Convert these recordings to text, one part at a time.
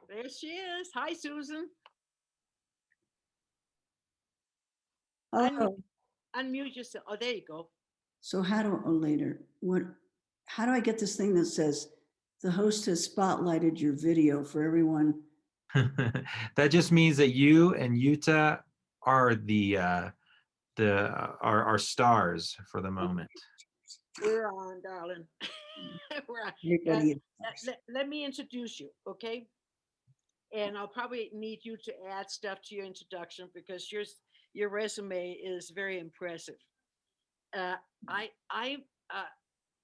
There she is. Hi, Susan. Unmute, Hello. unmute yourself. Oh, there you go. So how do, oh, later, how do I get this thing that says the host has spotlighted your video for everyone? That just means that you and Jytte are our stars for the moment. We're on, darling. We're on. Everybody is. Let me introduce you, okay? And I'll probably need you to add stuff to your introduction because your resume is very impressive. Uh, I I uh,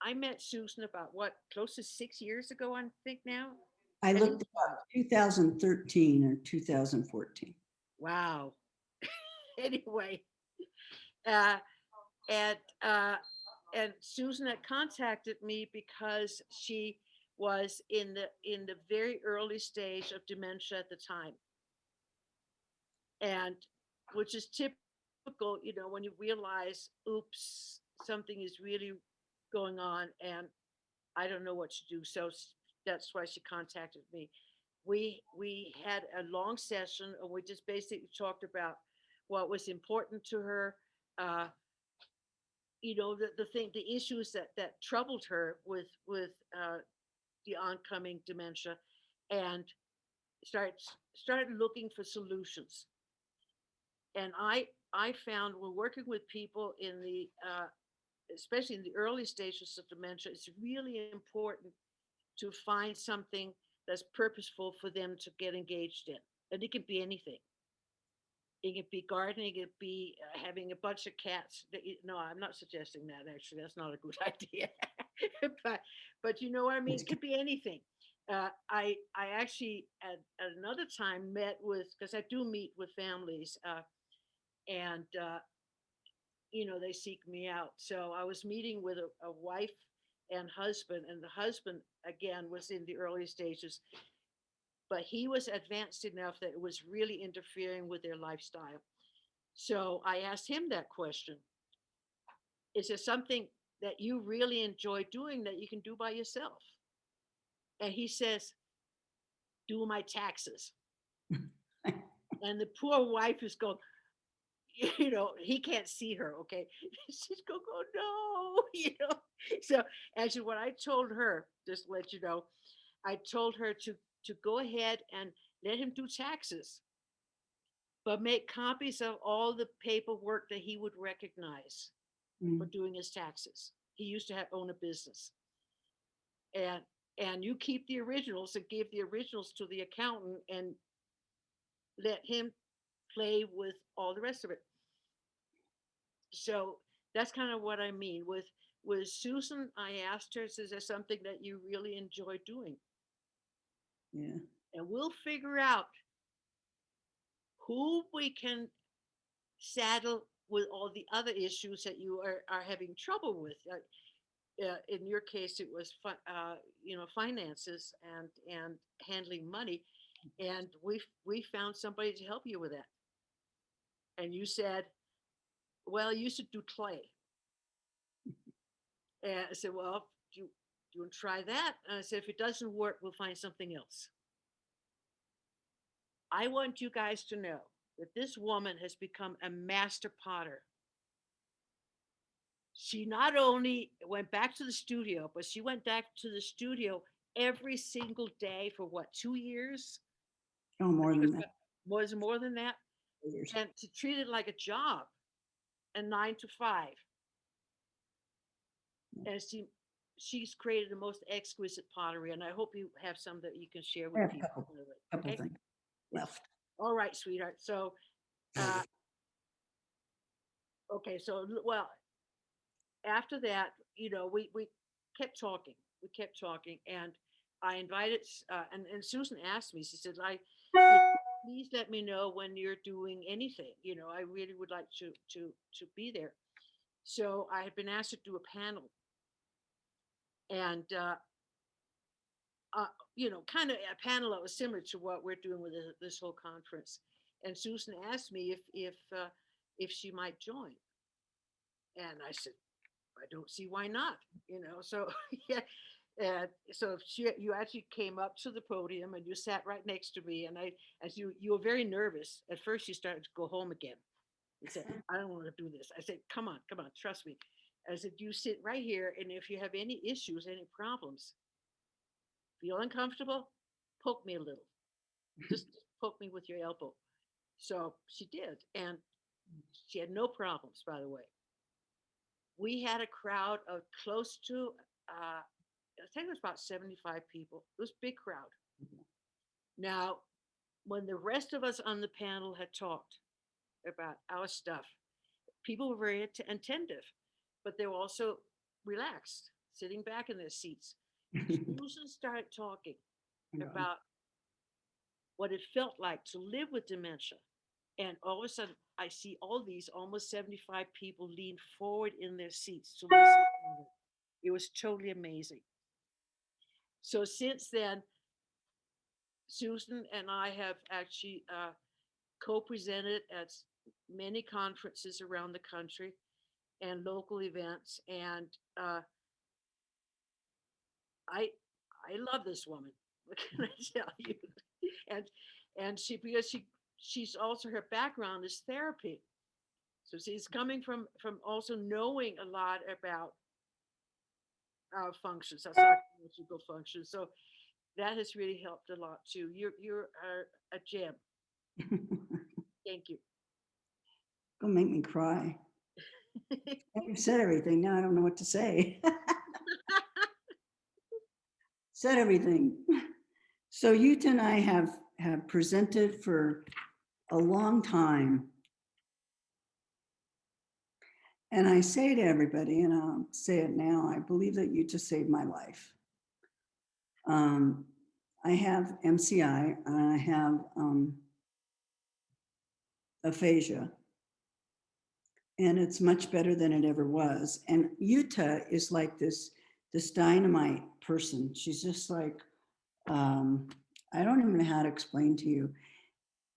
I met Susan about what, close to 6 years ago, I think now. I And looked about 2013 or 2014. wow. Anyway, uh, and uh, and Susan had contacted me because she was in the very early stage of dementia at the time, and which is typical, when you realize, oops, something is really going on, and I don't know what to do. So that's why she contacted me. We had a long session, and we just basically talked about what was important to her. Uh, the issues that troubled her with the oncoming dementia, and started started looking for solutions. And I found when working with people in the especially in the early stages of dementia, it's really important to find something that's purposeful for them to get engaged in. And it can be anything. It could be gardening. It could be having a bunch of cats. No, I'm not suggesting that. Actually, that's not a good idea. but you know what I mean. It could be anything. I actually at another time met with, because I do meet with families, and they seek me out. So I was meeting with a wife and husband, and the husband again was in the early stages, but he was advanced enough that it was really interfering with their lifestyle. So I asked him that question: is there something that you really enjoy doing that you can do by yourself? And he says, do my taxes. And the poor wife is going, he can't see her, okay? She's going to go, no, So actually, what I told her, just to let you know, I told her to go ahead and let him do taxes, but make copies of all the paperwork that he would recognize for Mm. doing his taxes. He used to own a business, and you keep the originals and give the originals to the accountant and let him play with all the rest of it. So that's kind of what I mean with Susan. I asked her, is there something that you really enjoy doing? Yeah. And we'll figure out who we can saddle with all the other issues that you are having trouble with. In your case, it was finances and handling money, and we found somebody to help you with that. And you said, well, you should do clay. And I said, well, do you want to try that? And I said, if it doesn't work, we'll find something else. I want you guys to know that this woman has become a master potter. She not only went back to the studio, but she went back to the studio every single day for what, 2 years? Oh, more than that. Was more than that. Years. And to treat it like a job, a 9 to 5. And she's created the most exquisite pottery, and I hope you have some that you can share I with have a people. couple Okay. things left. All right, sweetheart. So, okay. So, well, after that, we kept talking. We kept talking, and I invited, and Susan asked me. She said, please let me know when you're doing anything. I really would like to be there." So I had been asked to do a panel, and kind of a panel that was similar to what we're doing with this whole conference. And Susan asked me if she might join, and I said, I don't see why not. So yeah, And so you actually came up to the podium and you sat right next to me. And as you were very nervous. At first, you started to go home again. You said, I don't want to do this. I said, come on, trust me. I said, you sit right here. And if you have any issues, any problems, feel uncomfortable, poke me a little. Just poke me with your elbow. So she did. And she had no problems, by the way. We had a crowd of close to, I think it was about 75 people. It was a big crowd. Now, when the rest of us on the panel had talked about our stuff, people were very attentive, but they were also relaxed, sitting back in their seats. Susan started talking about what it felt like to live with dementia. And all of a sudden, I see all these almost 75 people lean forward in their seats to listen to her. It was totally amazing. So since then, Susan and I have actually co-presented at many conferences around the country and local events. And I I love this woman. What can I tell you? And she, because she's also, her background is therapy. So she's coming from also knowing a lot about our functions, our psychological functions. So that has really helped a lot too. You're a gem. Thank you. Gonna make me cry. You said everything. Now I don't know what to say. Said everything. So Jytte and I have presented for a long time. And I say to everybody, and I'll say it now, I believe that Jytte saved my life. I have MCI, and I have aphasia, and it's much better than it ever was. And Jytte is like this dynamite person. She's just like, I don't even know how to explain to you.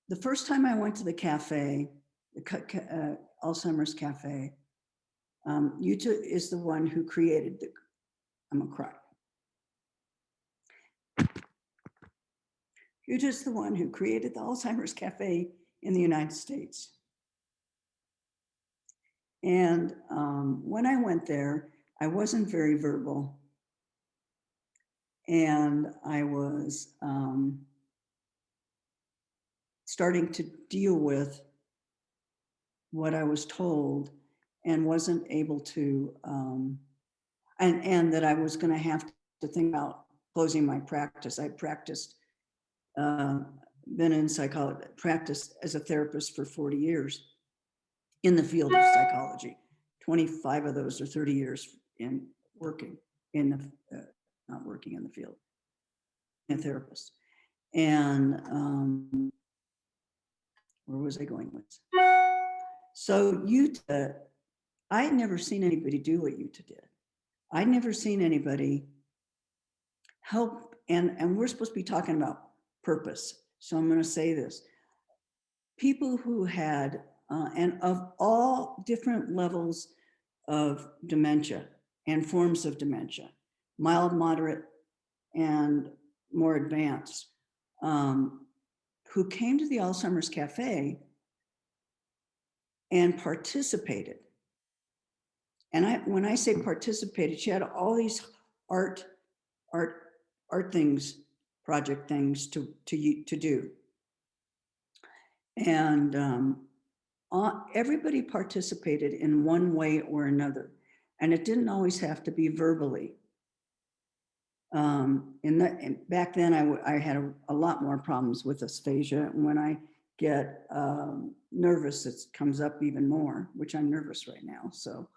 The first time I went to the cafe, the Alzheimer's cafe, Jytte is the one who created the, I'm gonna cry. Jytte is the one who created the Alzheimer's cafe in the United States. And when I went there, I wasn't very verbal. And I was starting to deal with what I was told and wasn't able to, and that I was going to have to think about closing my practice. I practiced, been in psychology, practiced as a therapist for 40 years in the field of psychology, 25 of those or 30 years in working in the, not working in the field, a therapist. And where was I going with this? So Jytte, I had never seen anybody do what Jytte did. I'd never seen anybody help, and we're supposed to be talking about purpose. So I'm going to say this. People who had, and of all different levels of dementia and forms of dementia, mild, moderate, and more advanced, who came to the Alzheimer's Cafe and participated. And when I say participated, she had all these art things, project things to do. And everybody participated in one way or another. And it didn't always have to be verbally. Back then I had a lot more problems with aphasia. And when I get nervous, it comes up even more, which I'm nervous right now. So,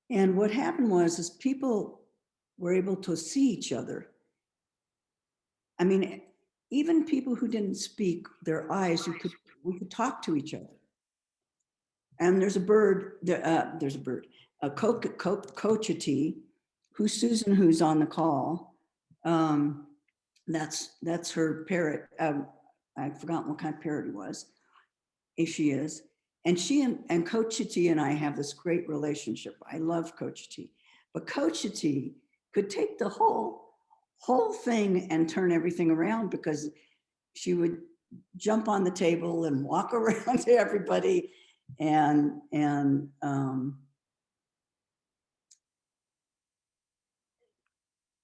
and what happened was people were able to see each other. I mean, even people who didn't speak, their eyes, we could talk to each other. And there's a bird, a coachee, who's Susan, who's on the call. That's her parrot. I've forgotten what kind of parrot he was, if she is. And and Coach Jytte and I have this great relationship. I love Coach Jytte, but Coach Jytte could take the whole thing and turn everything around, because she would jump on the table and walk around to everybody, and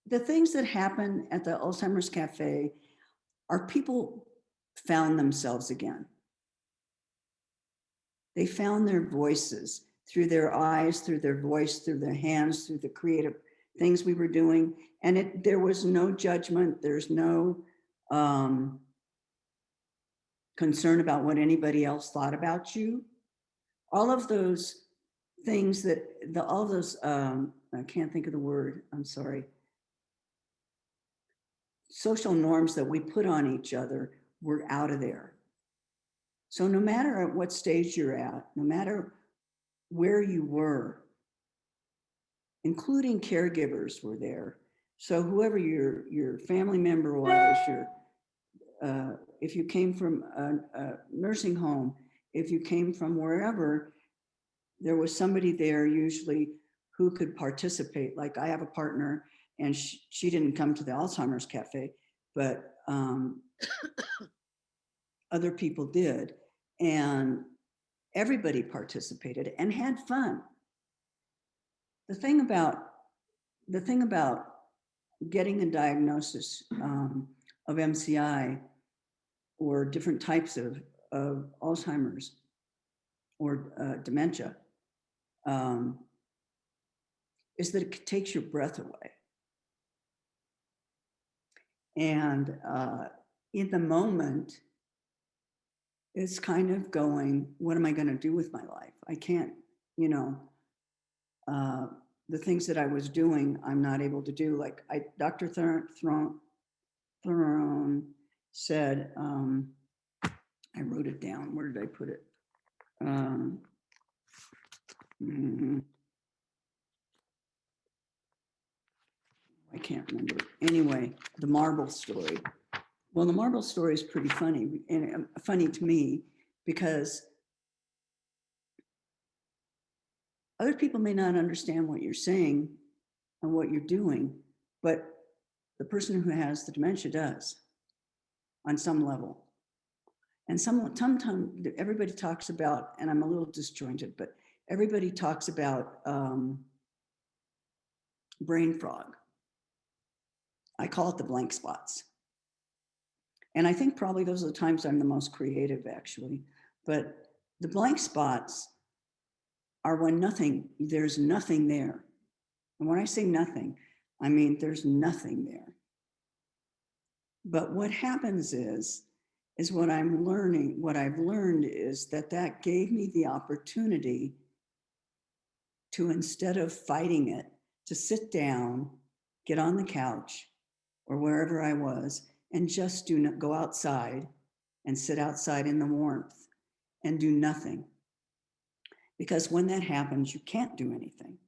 the things that happen at the Alzheimer's Cafe are people found themselves again. They found their voices through their eyes, through their voice, through their hands, through the creative things we were doing. And there was no judgment. There's no concern about what anybody else thought about you. All of those things all those, I can't think of the word, I'm sorry. Social norms that we put on each other were out of there. So no matter at what stage you're at, no matter where you were, including caregivers were there. So whoever your family member was, if you came from a nursing home, if you came from wherever, there was somebody there usually who could participate. Like I have a partner, and she didn't come to the Alzheimer's Cafe, but other people did. And everybody participated and had fun. The thing about getting a diagnosis of MCI or different types of Alzheimer's or dementia is that it takes your breath away. And in the moment, it's kind of going, what am I going to do with my life? I can't, the things that I was doing, I'm not able to do. Like Dr. Throne said, I wrote it down. Where did I put it? I can't remember. Anyway, the marble story. Well, the marble story is pretty funny, and funny to me because other people may not understand what you're saying and what you're doing, but the person who has the dementia does on some level. And sometimes everybody talks about, and I'm a little disjointed, but everybody talks about brain fog. I call it the blank spots. And I think probably those are the times I'm the most creative, actually. But the blank spots are when there's nothing there. And when I say nothing, I mean there's nothing there. But what happens is what I've learned is that gave me the opportunity to, instead of fighting it, to sit down, get on the couch or wherever I was, and just go outside and sit outside in the warmth and do nothing. Because when that happens, you can't do anything.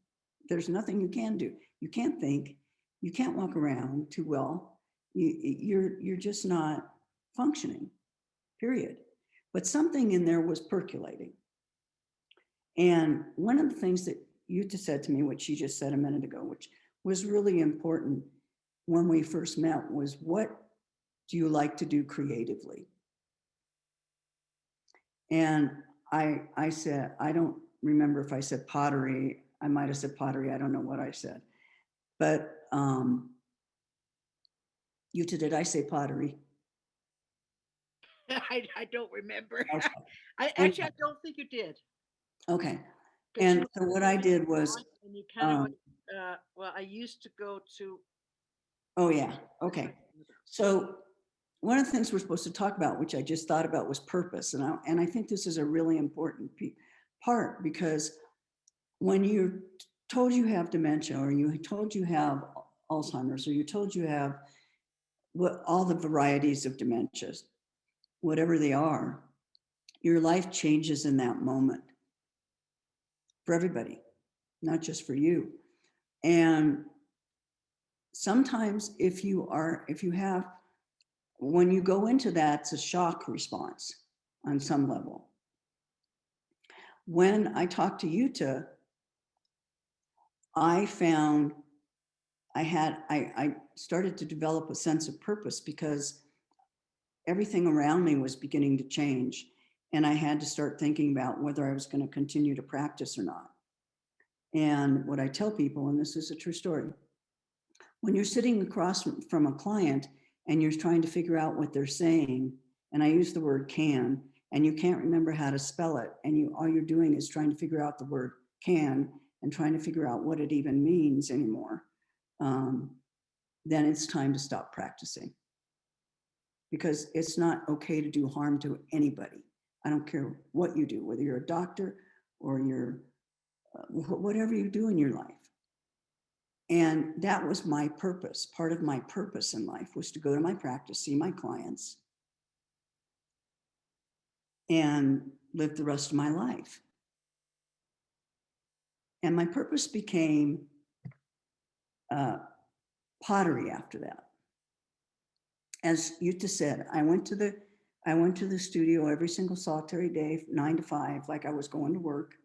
There's nothing you can do. You can't think. You can't walk around too well. You're just not functioning, period. But something in there was percolating. And one of the things that Jytte said to me, which she just said a minute ago, which was really important when we first met, was, what do you like to do creatively? And I said, I don't remember if I said pottery. I might have said pottery. I don't know what I said. But Jytte, did I say pottery? I don't remember. Okay. I don't think you did. Okay. And so what I did was, and you kind of well, I used to go to. Oh yeah. Okay. So one of the things we're supposed to talk about, which I just thought about, was purpose. And I think this is a really important part, because when you're told you have dementia, or you told you have Alzheimer's, or you told you have all the varieties of dementias, whatever they are, your life changes in that moment for everybody, not just for you. And sometimes when you go into that, it's a shock response on some level. when I talked to Jytte, I found I started to develop a sense of purpose because everything around me was beginning to change. And I had to start thinking about whether I was going to continue to practice or not. And what I tell people, and this is a true story, when you're sitting across from a client and you're trying to figure out what they're saying, and I use the word can, and you can't remember how to spell it, and all you're doing is trying to figure out the word can and trying to figure out what it even means anymore, then it's time to stop practicing. Because it's not okay to do harm to anybody. I don't care what you do, whether you're a doctor or you're whatever you do in your life. And that was my purpose. Part of my purpose in life was to go to my practice, see my clients, and live the rest of my life. And my purpose became pottery after that. As Jytte said, I went to the studio every single solitary day, 9 to 5, like I was going to work.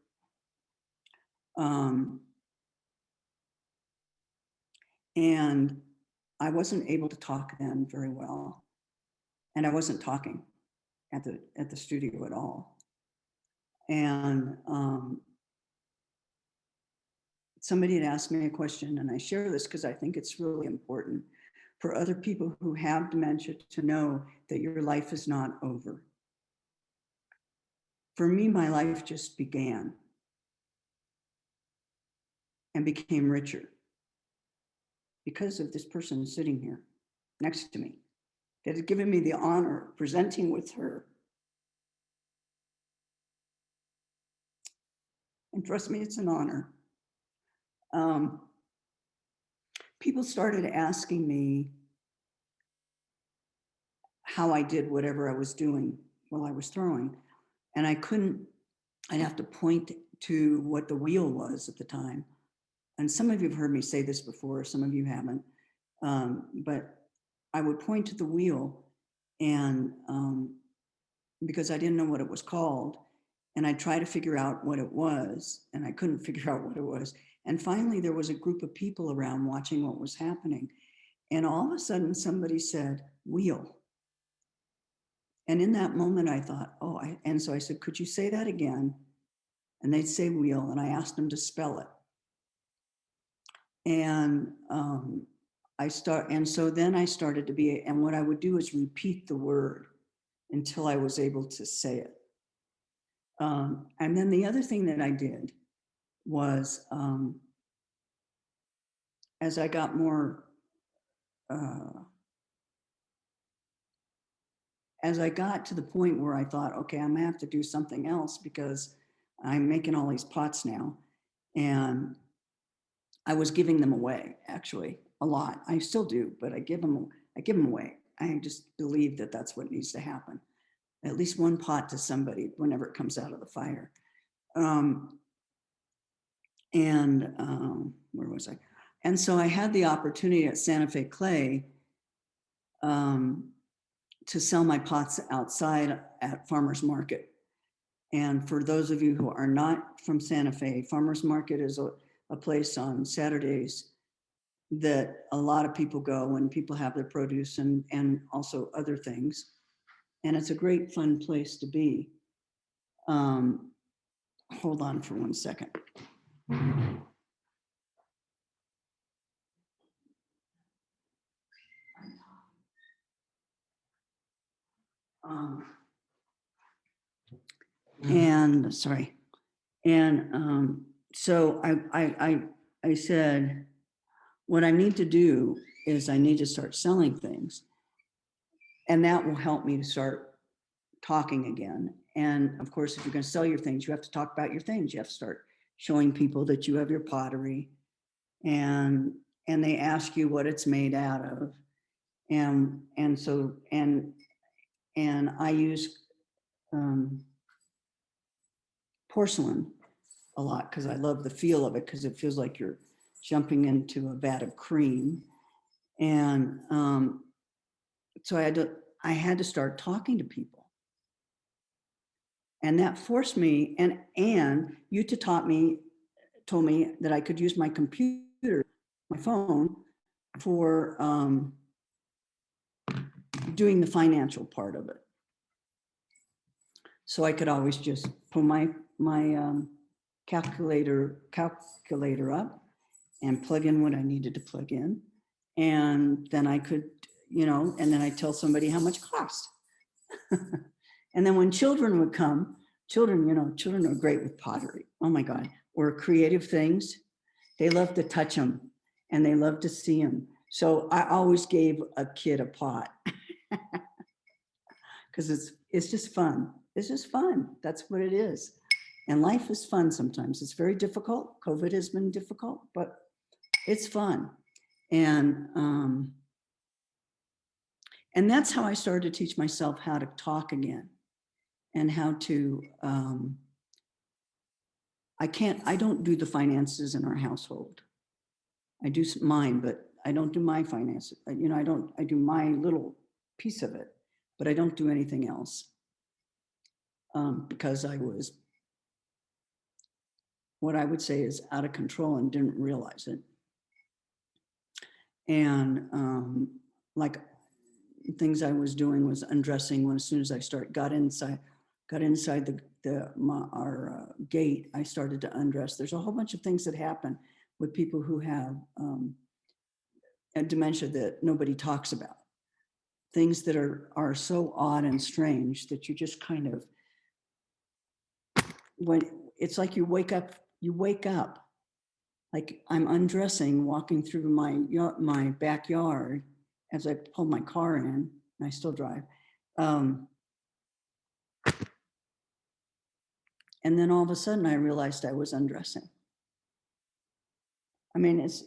And I wasn't able to talk then very well. And I wasn't talking at the studio at all. And somebody had asked me a question, and I share this because I think it's really important for other people who have dementia to know that your life is not over. For me, my life just began and became richer because of this person sitting here next to me that had given me the honor of presenting with her. And trust me, it's an honor. People started asking me how I did whatever I was doing while I was throwing. And I'd have to point to what the wheel was at the time. And some of you have heard me say this before, some of you haven't. But I would point to the wheel and because I didn't know what it was called. And I tried to figure out what it was, and I couldn't figure out what it was. And finally, there was a group of people around watching what was happening. And all of a sudden, somebody said, wheel. And in that moment, I thought, and so I said, could you say that again? And they'd say wheel, and I asked them to spell it. And so then I started to be, and what I would do is repeat the word until I was able to say it. And then the other thing that I did was, as I got more, as I got to the point where I thought, okay, I'm gonna have to do something else because I'm making all these pots now. And I was giving them away, actually, a lot. I still do, but I give them away. I just believe that that's what needs to happen. At least one pot to somebody whenever it comes out of the fire. Where was I? And so I had the opportunity at Santa Fe Clay to sell my pots outside at Farmers Market. And for those of you who are not from Santa Fe, Farmers Market is a place on Saturdays that a lot of people go when people have their produce and also other things. And it's a great fun place to be. Hold on for 1 second. And sorry. And so I said, what I need to do is I need to start selling things. And that will help me to start talking again. And of course, if you're going to sell your things, you have to talk about your things. You have to start showing people that you have your pottery, and they ask you what it's made out of. And I use porcelain a lot because I love the feel of it, because it feels like you're jumping into a vat of cream. And so I had to start talking to people. And that forced me, and Jytte told me that I could use my computer, my phone, for doing the financial part of it. So I could always just pull my calculator up and plug in what I needed to plug in. And then I could, and then I tell somebody how much it cost. And then when children would come, children are great with pottery. Oh my God. Or creative things. They love to touch them and they love to see them. So I always gave a kid a pot because it's just fun. It's just fun. That's what it is. And life is fun sometimes. It's very difficult. COVID has been difficult, but it's fun. And that's how I started to teach myself how to talk again and how to, I don't do the finances in our household. I do mine, but I don't do my finances. I do my little piece of it, but I don't do anything else because I was, what I would say is out of control and didn't realize it. And like things I was doing was undressing when as soon as I got inside our gate, I started to undress. There's a whole bunch of things that happen with people who have a dementia that nobody talks about. Things that are so odd and strange that you just kind of, when it's like you wake up, like I'm undressing, walking through my backyard as I pull my car in, and I still drive. And then all of a sudden I realized I was undressing. I mean, it's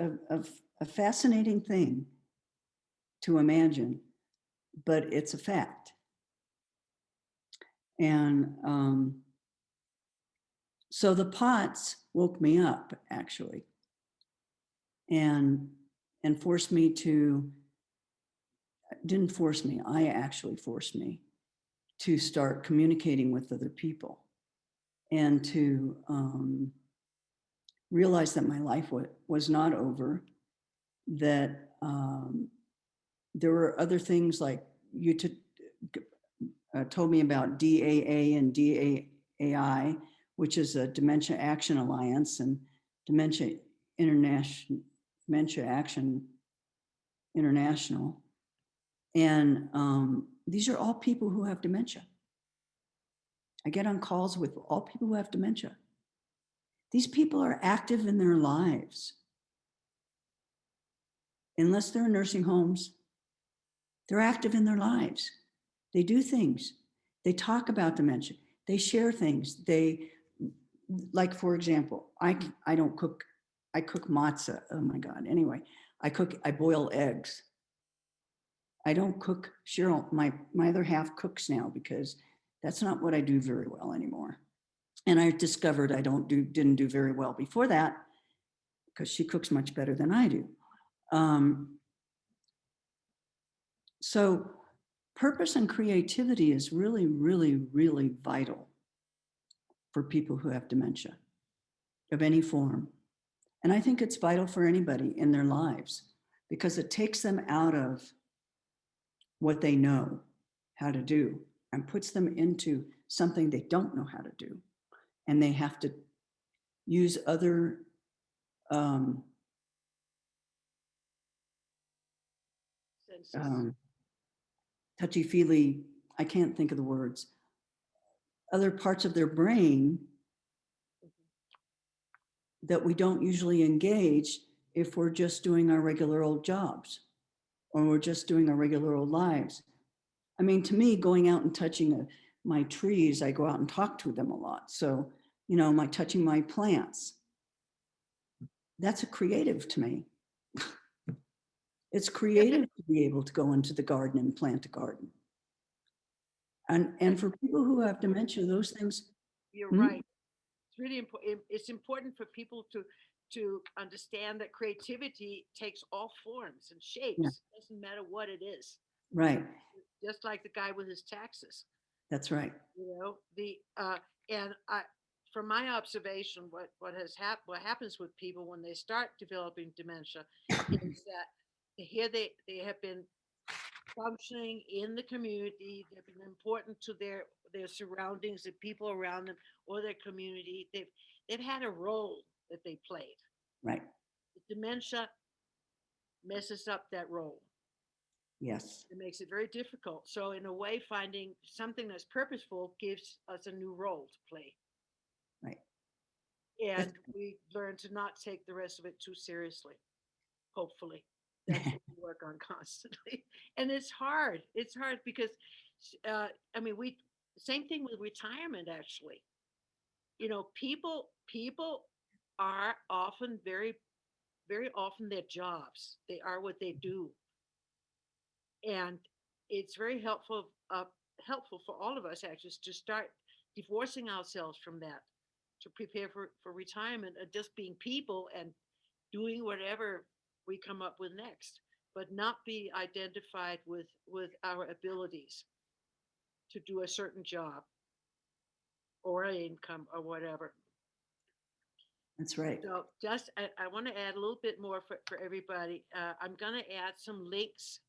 a fascinating thing to imagine, but it's a fact. And so the pots woke me up actually, and forced me to, didn't force me, I actually forced me to start communicating with other people and to realize that my life was not over, that there were other things like you told me about DAA and DAI, which is a Dementia Action Alliance, and Dementia Action International. And these are all people who have dementia. I get on calls with all people who have dementia. These people are active in their lives. Unless they're in nursing homes, they're active in their lives. They do things. They talk about dementia. They share things. They, like, for example, I don't cook. I cook matzah. Oh my God. Anyway, I boil eggs. I don't cook. Cheryl, my other half cooks now because that's not what I do very well anymore. And I discovered I didn't do very well before that because she cooks much better than I do. So purpose and creativity is really, really, really vital for people who have dementia of any form. And I think it's vital for anybody in their lives because it takes them out of what they know how to do and puts them into something they don't know how to do. And they have to use other touchy-feely, I can't think of the words, other parts of their brain that we don't usually engage if we're just doing our regular old jobs or we're just doing our regular old lives. I mean, to me, going out and touching my trees, I go out and talk to them a lot. So, touching my plants, that's a creative to me. It's creative to be able to go into the garden and plant a garden. And for people who have dementia, those things. You're right. It's really important. It's important for people to understand that creativity takes all forms and shapes. Yeah. It doesn't matter what it is. Right. Just like the guy with his taxes. That's right. You know, and I, from my observation, what happens with people when they start developing dementia is that here they have been functioning in the community. They've been important to their surroundings, the people around them, or their community. They've had a role that they played. Right. The dementia messes up that role. Yes. It makes it very difficult. So in a way, finding something that's purposeful gives us a new role to play. Right. And we learn to not take the rest of it too seriously. Hopefully, that's what we work on constantly. And it's hard. It's hard because, I mean, same thing with retirement. Actually, you know, people are often very often their jobs. They are what they do, and it's very helpful for all of us actually to start divorcing ourselves from that, to prepare for retirement and just being people and doing whatever we come up with next, but not be identified with our abilities to do a certain job or an income or whatever. That's right. So just I want to add a little bit more for everybody. I'm going to add some links.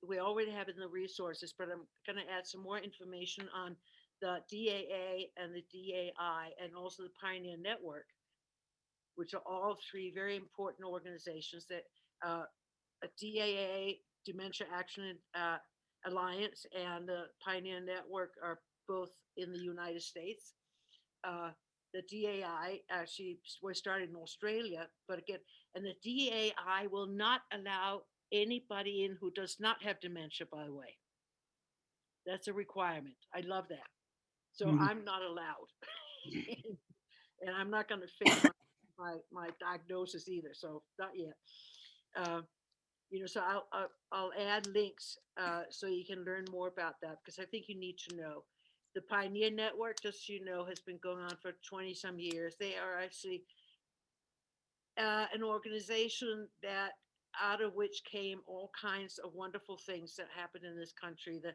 We already have it in the resources, but I'm going to add some more information on the DAA and the DAI and also the Pioneer Network, which are all three very important organizations that a DAA, Dementia Action Alliance, and the Pioneer Network are both in the United States. The DAI actually was started in Australia, but again, and the DAI will not allow anybody in who does not have dementia, by the way. That's a requirement. I love that. So I'm not allowed. And I'm not going to fake my diagnosis either. So not yet. You know, so I'll add links so you can learn more about that, because I think you need to know. The Pioneer Network, just so you know, has been going on for 20 some years. They are actually an organization that out of which came all kinds of wonderful things that happened in this country. The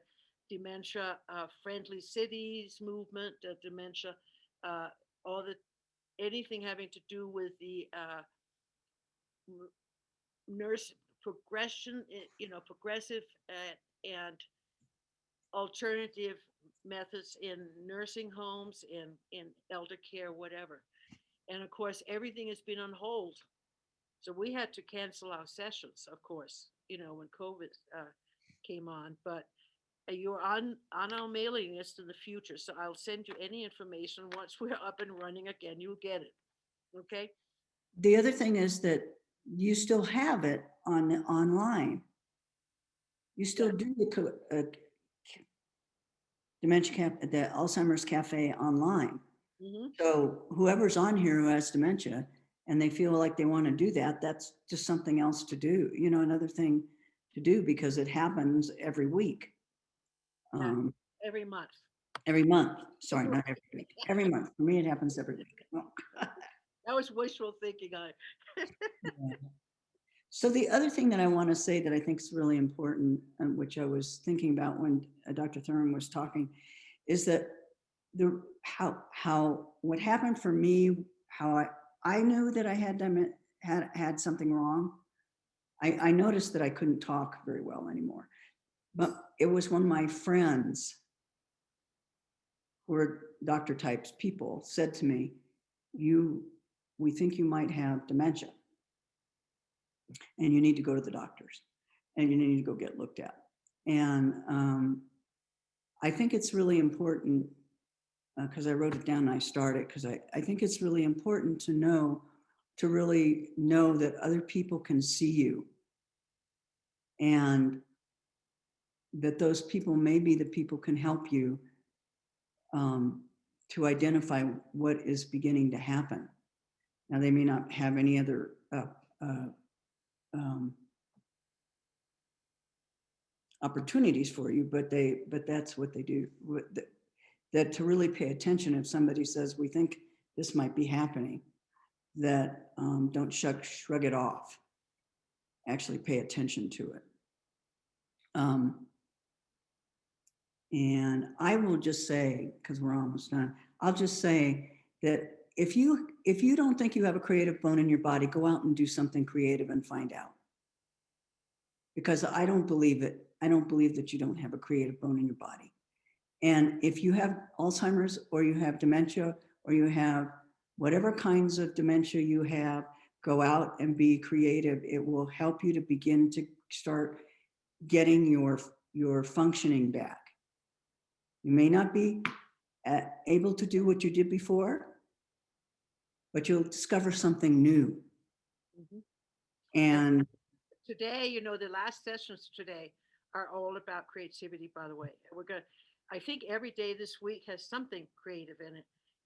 dementia friendly cities movement, the dementia, all the anything having to do with the nurse progression, you know, progressive and alternative methods in nursing homes, in elder care, whatever. And of course, everything has been on hold. So we had to cancel our sessions, of course, you know, when COVID came on. But you're on our mailing list in the future. So I'll send you any information. Once we're up and running again, you'll get it. Okay. The other thing is that you still have it online. You still do the Alzheimer's Cafe online. Mm-hmm. So whoever's on here who has dementia and they feel like they want to do that, that's just something else to do, you know, another thing to do, because it happens every week. Every month. Every month. Sorry, not every week. Every month. For me, it happens every week. That was wishful thinking. Yeah. So the other thing that I want to say that I think is really important, and which I was thinking about when Dr. Thurman was talking, is that what happened for me, how I knew that I had something wrong. I noticed that I couldn't talk very well anymore, but it was when my friends, who were doctor types people, said to me, we think you might have dementia and you need to go to the doctors and you need to go get looked at. And I think it's really important, because I wrote it down and I started, because I think it's really important to really know that other people can see you, and that those people may be the people can help you to identify what is beginning to happen. Now, they may not have any other opportunities for you, but that's what they do. That to really pay attention if somebody says, we think this might be happening, that don't shrug it off. Actually pay attention to it. And I will just say, because we're almost done, I'll just say that if you don't think you have a creative bone in your body, go out and do something creative and find out. Because I don't believe it. I don't believe that you don't have a creative bone in your body. And if you have Alzheimer's or you have dementia or you have whatever kinds of dementia you have, go out and be creative. It will help you to begin to start getting your functioning back. You may not be able to do what you did before, but you'll discover something new. Mhm. And Today, the last sessions today are all about creativity, by the way. I think every day this week has something creative in it.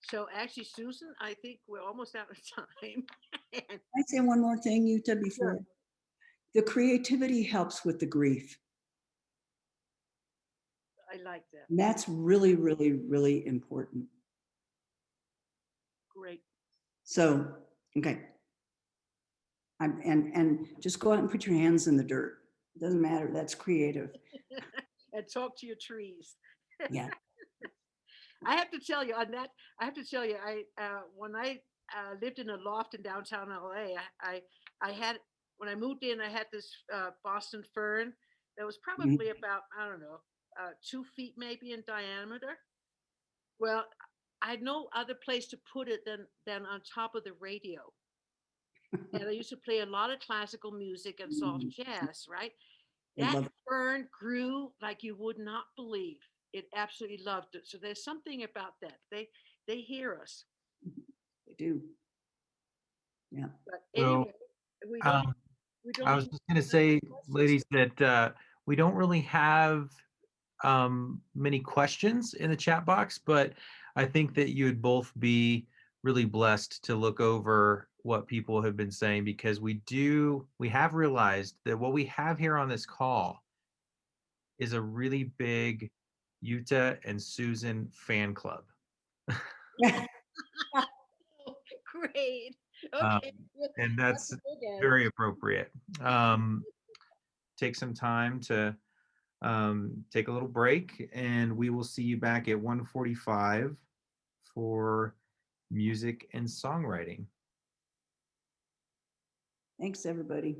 So actually, Susan, I think we're almost out of time. And I say one more thing, Jytte, sure, before. The creativity helps with the grief. I like that. And that's really, really, really important. Great. So, okay. And just go out and put your hands in the dirt. It doesn't matter. That's creative. And talk to your trees. Yeah. I have to tell you on that. I have to tell you, when I lived in a loft in downtown LA, I had when I moved in, I had this Boston fern that was Mhm. probably about, I don't know, 2 feet maybe in diameter. Well, I had no other place to put it than on top of the radio. And I used to play a lot of classical music and soft jazz, right? I That love it. fern grew like you would not believe. It absolutely loved it. So there's something about that. They hear us. I do. Yeah. But So anyway, we don't um, we I don't was even just going to have any say, questions. ladies, that we don't really have many questions in the chat box, but I think that you would both be really blessed to look over what people have been saying, because we have realized that what we have here on this call is a really big Jytte and Susan fan club. Yeah. Oh, great. Um, Okay. and That's that's a big end. very appropriate. Take some time to take a little break, and we will see you back at 1:45 for music and songwriting. Thanks, everybody.